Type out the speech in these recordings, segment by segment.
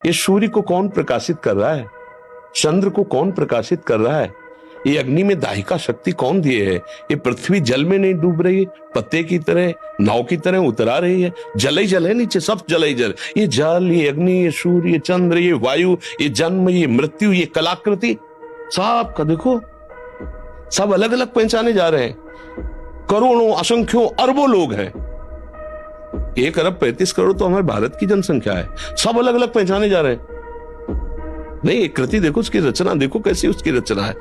ये सूर्य को कौन प्रकाशित कर रहा है? चंद्र को कौन प्रकाशित कर रहा है? ये अग्नि में दाहिका शक्ति कौन दिए है? ये पृथ्वी जल में नहीं डूब रही है, पत्ते की तरह, नाव की तरह उतरा रही है, जल ही जल है, नीचे सब जल ही जल। ये जल, ये अग्नि, ये सूर्य, ये चंद्र, ये वायु, ये जन्म, ये मृत्यु, ये कलाकृति, सब का देखो, सब अलग अलग पहचाने जा रहे हैं। करोड़ों, असंख्यों, अरबों लोग हैं। 1 अरब 35 करोड़ तो हमारे भारत की जनसंख्या है, सब अलग अलग पहचाने जा रहे हैं। नहीं, एक कृति देखो, उसकी रचना देखो कैसी उसकी रचना है।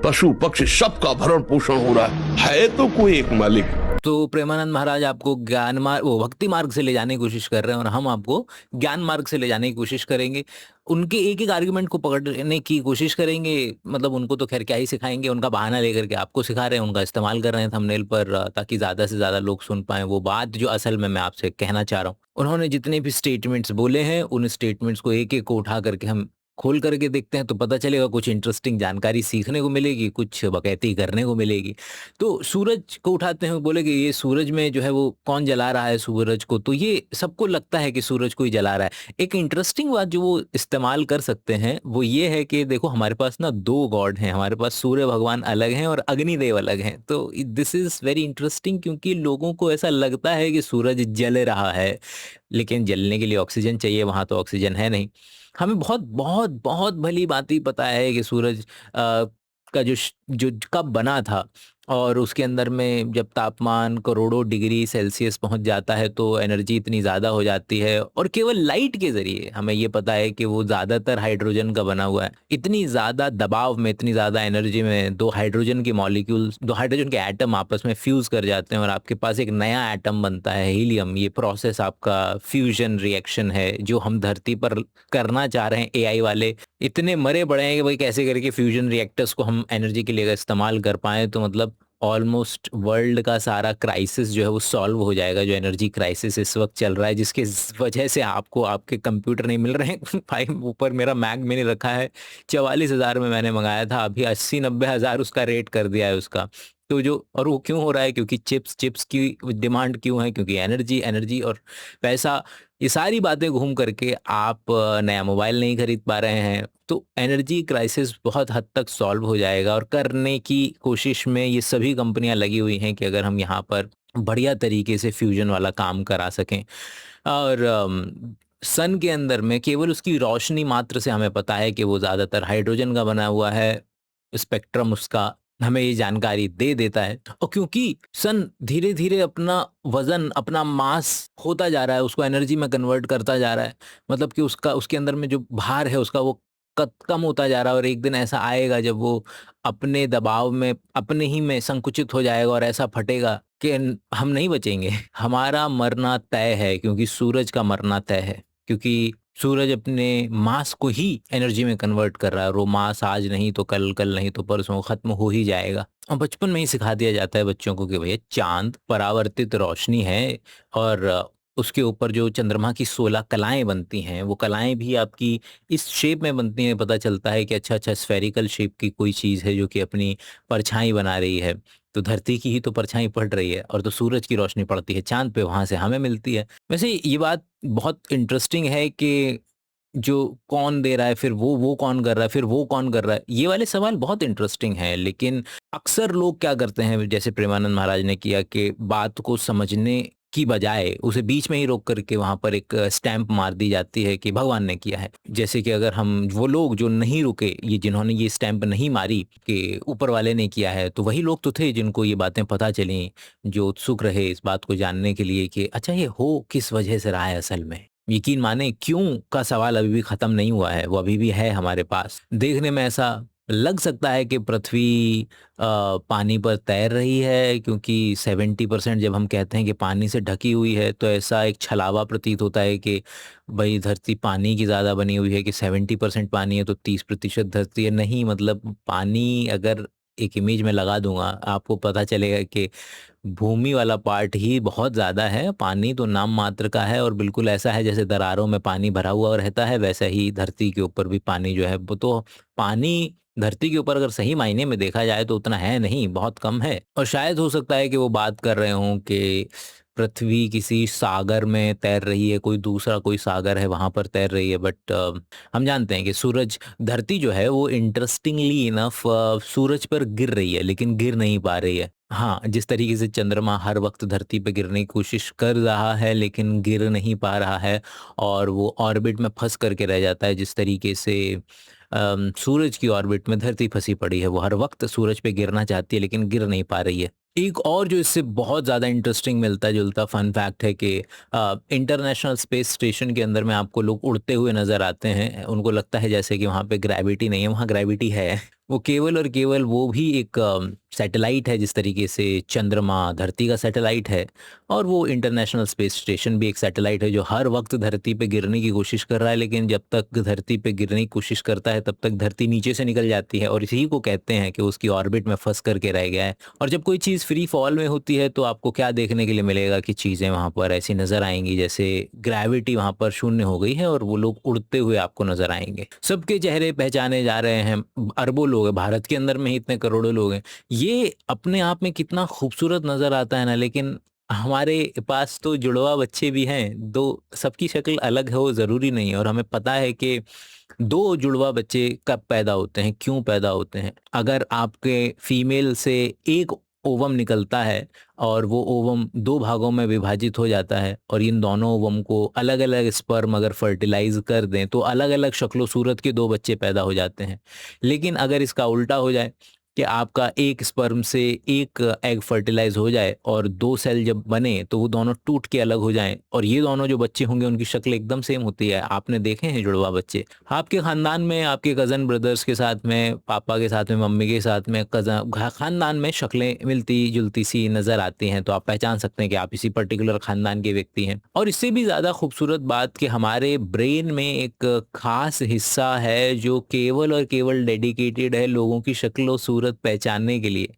पशु पक्षी सबका भरण पोषण हो रहा है तो कोई एक मालिक। तो प्रेमानंद महाराज आपको ज्ञान मार्ग, वो भक्ति मार्ग से ले जाने की कोशिश कर रहे हैं और हम आपको ज्ञान मार्ग से ले जाने की कोशिश करेंगे। उनके एक एक आर्गुमेंट को पकड़ने की कोशिश करेंगे। मतलब उनको तो खैर क्या ही सिखाएंगे, उनका बहाना लेकर के आपको सिखा रहे हैं, उनका इस्तेमाल कर रहे हैं थंबनेल पर, ताकि ज़्यादा से ज़्यादा लोग सुन पाएं वो बात जो असल में मैं आपसे कहना चाह रहा हूँ। उन्होंने जितने भी स्टेटमेंट्स बोले हैं, उन स्टेटमेंट्स को एक एक को उठा करके हम खोल करके देखते हैं तो पता चलेगा, कुछ इंटरेस्टिंग जानकारी सीखने को मिलेगी, कुछ बकैती करने को मिलेगी। तो सूरज को उठाते हैं, बोले कि ये सूरज में जो है वो कौन जला रहा है सूरज को, तो ये सबको लगता है कि सूरज को ही जला रहा है। एक इंटरेस्टिंग बात जो वो इस्तेमाल कर सकते हैं वो ये है कि देखो हमारे पास ना 2 गॉड हैं, हमारे पास सूर्य भगवान अलग हैं और अग्निदेव अलग हैं। तो दिस इज वेरी इंटरेस्टिंग, क्योंकि लोगों को ऐसा लगता है कि सूरज जल रहा है, लेकिन जलने के लिए ऑक्सीजन चाहिए, वहां तो ऑक्सीजन है नहीं। हमें बहुत बहुत बहुत भली भांति पता है कि सूरज का जो कब बना था, और उसके अंदर में जब तापमान करोड़ों डिग्री सेल्सियस पहुंच जाता है तो एनर्जी इतनी ज़्यादा हो जाती है, और केवल लाइट के ज़रिए हमें ये पता है कि वो ज़्यादातर हाइड्रोजन का बना हुआ है। इतनी ज़्यादा दबाव में, इतनी ज़्यादा एनर्जी में 2 हाइड्रोजन के मॉलिक्यूल्स, 2 हाइड्रोजन के एटम आपस में फ्यूज़ कर जाते हैं और आपके पास एक नया एटम बनता है, हीलियम। ये प्रोसेस आपका फ्यूजन रिएक्शन है जो हम धरती पर करना चाह रहे हैं। एआई वाले इतने मरे पड़े हैं कि भाई कैसे करके फ्यूजन रिएक्टर्स को हम एनर्जी के लिए अगर इस्तेमाल कर पाएँ तो मतलब ऑलमोस्ट वर्ल्ड का सारा क्राइसिस जो है वो सॉल्व हो जाएगा, जो एनर्जी क्राइसिस इस वक्त चल रहा है, जिसके वजह से आपको आपके कंप्यूटर नहीं मिल रहे हैं। भाई ऊपर मेरा मैक मैंने रखा है, 44,000 में मैंने मंगाया था, अभी 80-90 हज़ार उसका रेट कर दिया है उसका। तो जो, और वो क्यों हो रहा है? क्योंकि चिप्स की डिमांड क्यों है? क्योंकि एनर्जी एनर्जी और पैसा, ये सारी बातें घूम करके आप नया मोबाइल नहीं खरीद पा रहे हैं। तो एनर्जी क्राइसिस बहुत हद तक सॉल्व हो जाएगा, और करने की कोशिश में ये सभी कंपनियां लगी हुई हैं कि अगर हम यहाँ पर बढ़िया तरीके से फ्यूजन वाला काम करा सकें। और सन के अंदर में केवल उसकी रोशनी मात्र से हमें पता है कि वो ज़्यादातर हाइड्रोजन का बना हुआ है। स्पेक्ट्रम उसका हमें ये जानकारी दे देता है, और क्योंकि सन धीरे धीरे अपना वजन, अपना मास होता जा रहा है, उसको एनर्जी में कन्वर्ट करता जा रहा है, मतलब कि उसका, उसके अंदर में जो भार है उसका वो कम होता जा रहा है, और एक दिन ऐसा आएगा जब वो अपने दबाव में अपने ही में संकुचित हो जाएगा और ऐसा फटेगा कि हम नहीं बचेंगे। हमारा मरना तय है, क्योंकि सूरज का मरना तय है, क्योंकि सूरज अपने मास को ही एनर्जी में कन्वर्ट कर रहा है, और वो मास आज नहीं तो कल, कल नहीं तो परसों खत्म हो ही जाएगा। और बचपन में ही सिखा दिया जाता है बच्चों को कि भैया चांद परावर्तित रोशनी है, और उसके ऊपर जो चंद्रमा की 16 कलाएं बनती हैं, वो कलाएं भी आपकी इस शेप में बनती हैं। पता चलता है कि अच्छा अच्छा स्फेरिकल शेप की कोई चीज़ है जो कि अपनी परछाई बना रही है, तो धरती की ही तो परछाई पड़ रही है, और तो सूरज की रोशनी पड़ती है चांद पे, वहां से हमें मिलती है। वैसे ये बात बहुत इंटरेस्टिंग है कि जो कौन दे रहा है, फिर वो कौन कर रहा है, फिर वो कौन कर रहा है, ये वाले सवाल बहुत इंटरेस्टिंग है। लेकिन अक्सर लोग क्या करते हैं, जैसे प्रेमानंद महाराज ने किया, कि बात को समझने की बजाय उसे बीच में ही रोक करके वहां पर एक स्टैंप मार दी जाती है कि भगवान ने किया है। जैसे कि अगर हम, वो लोग जो नहीं रुके, ये जिन्होंने ये स्टैंप नहीं मारी कि ऊपर वाले ने किया है, तो वही लोग तो थे जिनको ये बातें पता चली, जो उत्सुक रहे इस बात को जानने के लिए कि अच्छा ये हो किस वजह से रहा है असल में। यकीन माने क्यों का सवाल अभी भी खत्म नहीं हुआ है, वो अभी भी है हमारे पास। देखने में ऐसा लग सकता है कि पृथ्वी पानी पर तैर रही है, क्योंकि 70% जब हम कहते हैं कि पानी से ढकी हुई है, तो ऐसा एक छलावा प्रतीत होता है कि भाई धरती पानी की ज़्यादा बनी हुई है, कि 70% पानी है तो 30% धरती है। नहीं, मतलब पानी अगर एक इमेज में लगा दूंगा आपको पता चलेगा कि भूमि वाला पार्ट ही बहुत ज़्यादा है, पानी तो नाम मात्र का है। और बिल्कुल ऐसा है जैसे दरारों में पानी भरा हुआ रहता है, वैसा ही धरती के ऊपर भी पानी जो है वो, तो पानी धरती के ऊपर अगर सही मायने में देखा जाए तो उतना है नहीं, बहुत कम है। और शायद हो सकता है कि वो बात कर रहे हों कि पृथ्वी किसी सागर में तैर रही है, कोई दूसरा कोई सागर है वहाँ पर तैर रही है, बट हम जानते हैं कि सूरज, धरती जो है वो इंटरेस्टिंगली इनफ सूरज पर गिर रही है लेकिन गिर नहीं पा रही है। हाँ, जिस तरीके से चंद्रमा हर वक्त धरती पे गिरने की कोशिश कर रहा है लेकिन गिर नहीं पा रहा है और वो ऑर्बिट में फंस करके रह जाता है, जिस तरीके से सूरज की ऑर्बिट में धरती फंसी पड़ी है, वो हर वक्त सूरज पे गिरना चाहती है लेकिन गिर नहीं पा रही है। एक और जो इससे बहुत ज़्यादा इंटरेस्टिंग मिलता जुलता फन फैक्ट है कि इंटरनेशनल स्पेस स्टेशन के अंदर में आपको लोग उड़ते हुए नज़र आते हैं। उनको लगता है जैसे कि वहाँ पे ग्रेविटी नहीं है, वहाँ ग्रेविटी है। वो केवल और केवल वो भी एक सैटेलाइट है, जिस तरीके से चंद्रमा धरती का सैटेलाइट है, और वो इंटरनेशनल स्पेस स्टेशन भी एक सैटेलाइट है जो हर वक्त धरती पे गिरने की कोशिश कर रहा है, लेकिन जब तक धरती पे गिरने की कोशिश करता है तब तक धरती नीचे से निकल जाती है, और इसी को कहते हैं कि उसकी ऑर्बिट में फंस करके रह गया है। और जब कोई चीज़ फ्री फॉल में होती है तो आपको क्या देखने के लिए मिलेगा कि चीज़ें वहाँ पर ऐसी नज़र आएंगी जैसे ग्रेविटी वहाँ पर शून्य हो गई है और वो लोग उड़ते हुए आपको नज़र आएंगे। सबके चेहरे पहचाने जा रहे हैं, अरबों लोग हैं, भारत के अंदर में ही इतने करोड़ों लोग हैं। ये अपने आप में कितना खूबसूरत नज़र आता है ना, लेकिन हमारे पास तो जुड़वा बच्चे भी हैं, 2 सबकी शक्ल अलग हो ज़रूरी नहीं है, और हमें पता है कि 2 जुड़वा बच्चे कब पैदा होते हैं, क्यों पैदा होते हैं। अगर आपके फीमेल से एक ओवम निकलता है और वो ओवम 2 भागों में विभाजित हो जाता है, और इन दोनों ओवम को अलग-अलग स्पर्म अगर फर्टिलाइज़ कर दें तो अलग-अलग शक्ल-सूरत के 2 बच्चे पैदा हो जाते हैं। लेकिन अगर इसका उल्टा हो जाए कि आपका एक स्पर्म से एक एग फर्टिलाइज हो जाए और 2 सेल जब बने तो वो दोनों टूट के अलग हो जाएं, और ये दोनों जो बच्चे होंगे उनकी शक्ल एकदम सेम होती है। आपने देखे हैं जुड़वा बच्चे आपके खानदान में, आपके कज़न ब्रदर्स के साथ में, पापा के साथ में, मम्मी के साथ में, खानदान में शक्लें मिलती जुलती सी नज़र आती हैं, तो आप पहचान सकते हैं कि आप इसी पर्टिकुलर खानदान के व्यक्ति हैं। और इससे भी ज़्यादा खूबसूरत बात कि हमारे ब्रेन में एक खास हिस्सा है जो केवल और केवल डेडिकेटेड है लोगों की शक्ल और सूरत पहचानने के लिए।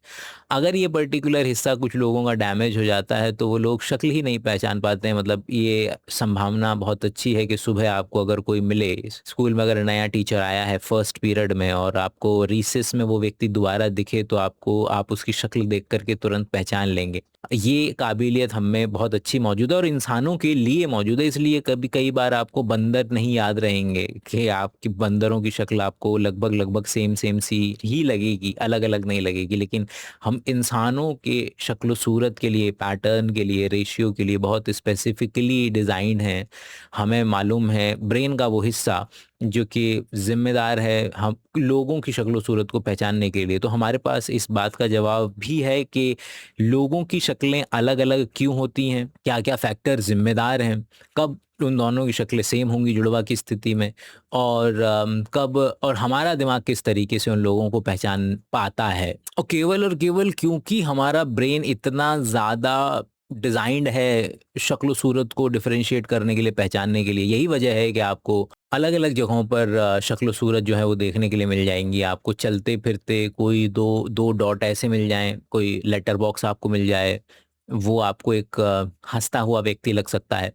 अगर ये पर्टिकुलर हिस्सा कुछ लोगों का डैमेज हो जाता है तो वो लोग शक्ल ही नहीं पहचान पाते हैं। मतलब ये संभावना बहुत अच्छी है कि सुबह आपको अगर कोई मिले, स्कूल में अगर नया टीचर आया है फर्स्ट पीरियड में और आपको रिसेस में वो व्यक्ति दोबारा दिखे तो आप उसकी शक्ल देख करके तुरंत पहचान लेंगे। ये काबिलियत हम में बहुत अच्छी मौजूद है और इंसानों के लिए मौजूद है, इसलिए कभी कई बार आपको बंदर नहीं याद रहेंगे कि आपकी बंदरों की शक्ल आपको लगभग लगभग सेम सेम सी ही लगेगी, अलग अलग नहीं लगेगी। लेकिन हम इंसानों के शक्ल सूरत के लिए, पैटर्न के लिए, रेशियो के लिए बहुत स्पेसिफिकली डिज़ाइन है। हमें मालूम है ब्रेन का वो हिस्सा जो कि ज़िम्मेदार है हम लोगों की शक्ल सूरत को पहचानने के लिए। तो हमारे पास इस बात का जवाब भी है कि लोगों की शक्लें अलग अलग क्यों होती हैं, क्या क्या फैक्टर ज़िम्मेदार हैं, कब उन दोनों की शक्लें सेम होंगी जुड़वा की स्थिति में, और कब, और हमारा दिमाग किस तरीके से उन लोगों को पहचान पाता है। और केवल क्योंकि हमारा ब्रेन इतना ज़्यादा डिज़ाइंड है शक्ल सूरत को डिफरेंशिएट करने के लिए, पहचानने के लिए, यही वजह है कि आपको अलग अलग जगहों पर शक्ल सूरत जो है वो देखने के लिए मिल जाएंगी। आपको चलते फिरते कोई दो दो डॉट ऐसे मिल जाएं, कोई लेटर बॉक्स आपको मिल जाए, वो आपको एक हंसता हुआ व्यक्ति लग सकता है।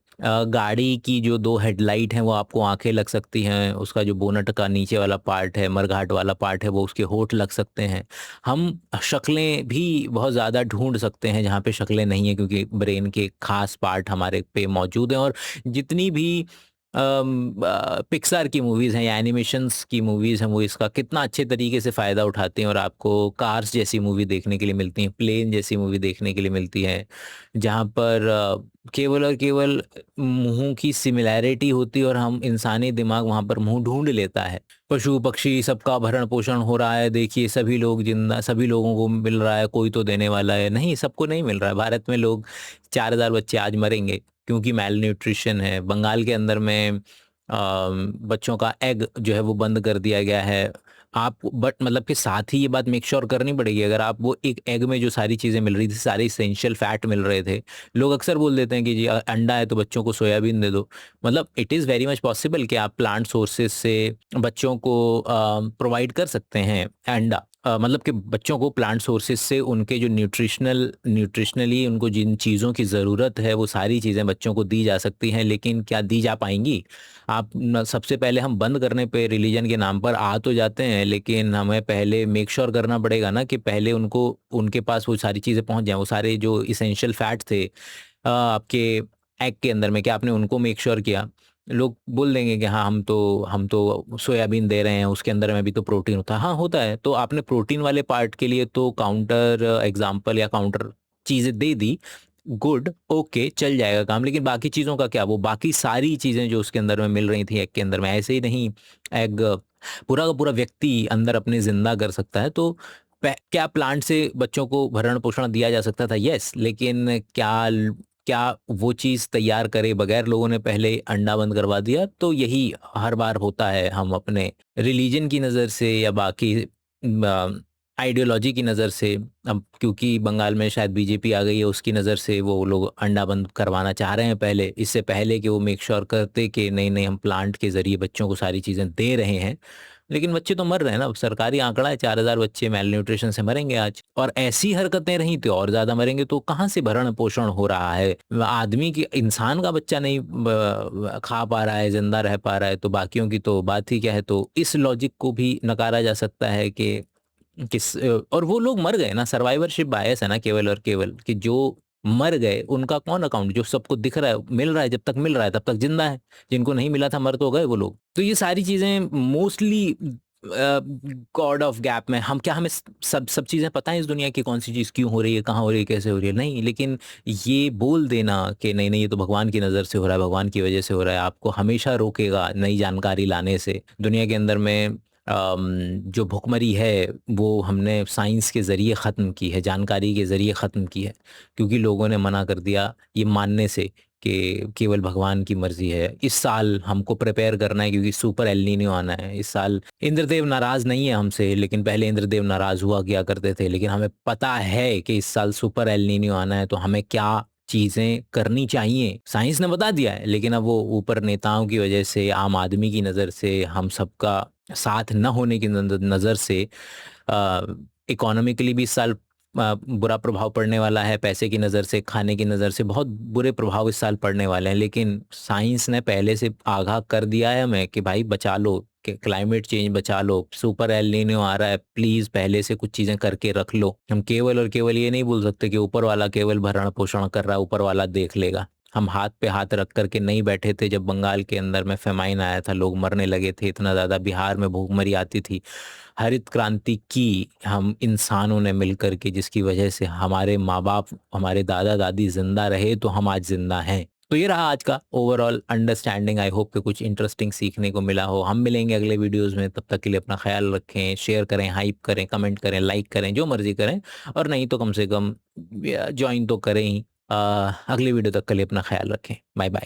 गाड़ी की जो 2 हेडलाइट हैं वो आपको आंखें लग सकती हैं, उसका जो बोनट का नीचे वाला पार्ट है, मरघाट वाला पार्ट है, वो उसके होंठ लग सकते हैं। हम शक्लें भी बहुत ज़्यादा ढूंढ सकते हैं जहाँ पे शक्लें नहीं है, क्योंकि ब्रेन के खास पार्ट हमारे पे मौजूद हैं। और जितनी भी पिक्सार की मूवीज़ हैं या एनिमेशंस की मूवीज़ हैं वो इसका कितना अच्छे तरीके से फ़ायदा उठाते हैं, और आपको कार्स जैसी मूवी देखने के लिए मिलती हैं, प्लेन जैसी मूवी देखने के लिए मिलती है, जहाँ पर केवल और केवल मुँहों की सिमिलैरिटी होती है और हम इंसानी दिमाग वहाँ पर मुँह ढूँढ लेता है। पशु पक्षी सबका भरण पोषण हो रहा है, देखिए सभी लोग जिंदा, सभी लोगों को मिल रहा है, कोई तो देने वाला है नहीं, सबको नहीं मिल रहा है। भारत में लोग 4,000 बच्चे आज मरेंगे क्योंकि मैल न्यूट्रिशन है। बंगाल के अंदर में बच्चों का एग जो है वो बंद कर दिया गया है। आप बट मतलब कि साथ ही ये बात मेक श्योर करनी पड़ेगी, अगर आप वो एक एग में जो सारी चीज़ें मिल रही थी, सारे इसेंशियल फैट मिल रहे थे, लोग अक्सर बोल देते हैं कि जी अंडा है तो बच्चों को सोयाबीन दे दो। मतलब it is very much possible कि आप प्लांट सोर्सेज से बच्चों को प्रोवाइड कर सकते हैं अंडा। मतलब कि बच्चों को प्लांट सोर्सेज से उनके जो न्यूट्रिशनली उनको जिन चीज़ों की ज़रूरत है वो सारी चीज़ें बच्चों को दी जा सकती हैं। लेकिन क्या दी जा पाएंगी? सबसे पहले हम बंद करने पे रिलीजन के नाम पर आ तो जाते हैं, लेकिन हमें पहले मेक श्योर करना पड़ेगा ना कि पहले उनको, उनके पास वो सारी चीज़ें पहुंच जाएं, वो सारे जो इसेंशियल फैट थे आपके एग के अंदर में, क्या आपने उनको मेक श्योर किया? लोग बोल देंगे कि हाँ, हम तो सोयाबीन दे रहे हैं, उसके अंदर में भी तो प्रोटीन होता है। हाँ, होता है। तो आपने प्रोटीन वाले पार्ट के लिए तो काउंटर एग्ज़ाम्पल या काउंटर चीज़ें दे दी, गुड, ओके, चल जाएगा काम। लेकिन बाकी चीज़ों का क्या? वो बाकी सारी चीज़ें जो उसके अंदर में मिल रही थी एग के अंदर में, ऐसे ही नहीं एग पूरा का पूरा व्यक्ति अंदर अपने ज़िंदा कर सकता है। तो क्या प्लांट से बच्चों को भरण-पोषण दिया जा सकता था? येस, लेकिन क्या वो चीज़ तैयार करे बगैर लोगों ने पहले अंडा बंद करवा दिया? तो यही हर बार होता है, हम अपने रिलीजन की नज़र से या बाकी आइडियोलॉजी की नज़र से, अब क्योंकि बंगाल में शायद बीजेपी आ गई है, उसकी नज़र से वो लोग अंडा बंद करवाना चाह रहे हैं पहले, इससे पहले कि वो मेक श्योर करते कि नहीं हम प्लांट के ज़रिए बच्चों को सारी चीज़ें दे रहे हैं। लेकिन बच्चे तो मर रहे हैं ना, सरकारी आंकड़ा है 4000 बच्चे मेल न्यूट्रिशन से मरेंगे आज, और ऐसी हरकतें रही तो और ज़्यादा मरेंगे। तो कहाँ से भरण पोषण हो रहा है? आदमी की, इंसान का बच्चा नहीं खा पा रहा है, जिंदा रह पा रहा है, तो बाकियों की तो बात ही क्या है? तो इस लॉजिक को भी नकारा जा सकता है कि और वो लोग मर गए ना, सर्वाइवरशिप बायस है ना केवल और केवल, कि जो मर गए उनका कौन अकाउंट? जो सबको दिख रहा है, मिल रहा है, जब तक मिल रहा है तब तक जिंदा है, जिनको नहीं मिला था मर तो गए वो लोग। तो ये सारी चीजें मोस्टली गॉड ऑफ गैप में, हम क्या, हमें सब सब चीजें पता है इस दुनिया की, कौन सी चीज क्यों हो रही है, कहाँ हो रही है, कैसे हो रही है? नहीं, लेकिन ये बोल देना कि नहीं नहीं ये तो भगवान की नज़र से हो रहा है, भगवान की वजह से हो रहा है, आपको हमेशा रोकेगा नई जानकारी लाने से। दुनिया के अंदर में जो भुखमरी है वो हमने साइंस के ज़रिए ख़त्म की है, जानकारी के ज़रिए ख़त्म की है, क्योंकि लोगों ने मना कर दिया ये मानने से कि केवल भगवान की मर्ज़ी है। इस साल हमको प्रिपेयर करना है क्योंकि सुपर एल नीनो आना है। इस साल इंद्रदेव नाराज़ नहीं है हमसे, लेकिन पहले इंद्रदेव नाराज़ हुआ किया करते थे। लेकिन हमें पता है कि इस साल सुपर एल नीनो आना है, तो हमें क्या चीज़ें करनी चाहिए, साइंस ने बता दिया है। लेकिन अब वो ऊपर नेताओं की वजह से, आम आदमी की नज़र से, हम सबका साथ न होने की नज़र से, इकोनॉमिकली भी इस साल बुरा प्रभाव पड़ने वाला है, पैसे की नज़र से, खाने की नज़र से बहुत बुरे प्रभाव इस साल पड़ने वाले हैं। लेकिन साइंस ने पहले से आगाह कर दिया है हमें कि भाई बचा लो, कि क्लाइमेट चेंज बचा लो, सुपर एल नीनो आ रहा है, प्लीज़ पहले से कुछ चीज़ें करके रख लो। हम केवल और केवल ये नहीं बोल सकते कि ऊपर वाला केवल भरण पोषण कर रहा है, ऊपर वाला देख लेगा। हम हाथ पे हाथ रख कर के नहीं बैठे थे जब बंगाल के अंदर में फेमाइन आया था, लोग मरने लगे थे इतना ज़्यादा, बिहार में भूखमरी आती थी। हरित क्रांति की हम इंसानों ने मिलकर के, जिसकी वजह से हमारे माँ बाप, हमारे दादा दादी जिंदा रहे, तो हम आज जिंदा हैं। तो ये रहा आज का ओवरऑल अंडरस्टैंडिंग। आई होप कि कुछ इंटरेस्टिंग सीखने को मिला हो। हम मिलेंगे अगले वीडियोस में, तब तक के लिए अपना ख्याल रखें, शेयर करें, हाइप करें, कमेंट करें, लाइक करें, जो मर्जी करें, और नहीं तो कम से कम ज्वाइन तो करें ही। अगले वीडियो तक के लिए अपना ख्याल रखें। Bye bye.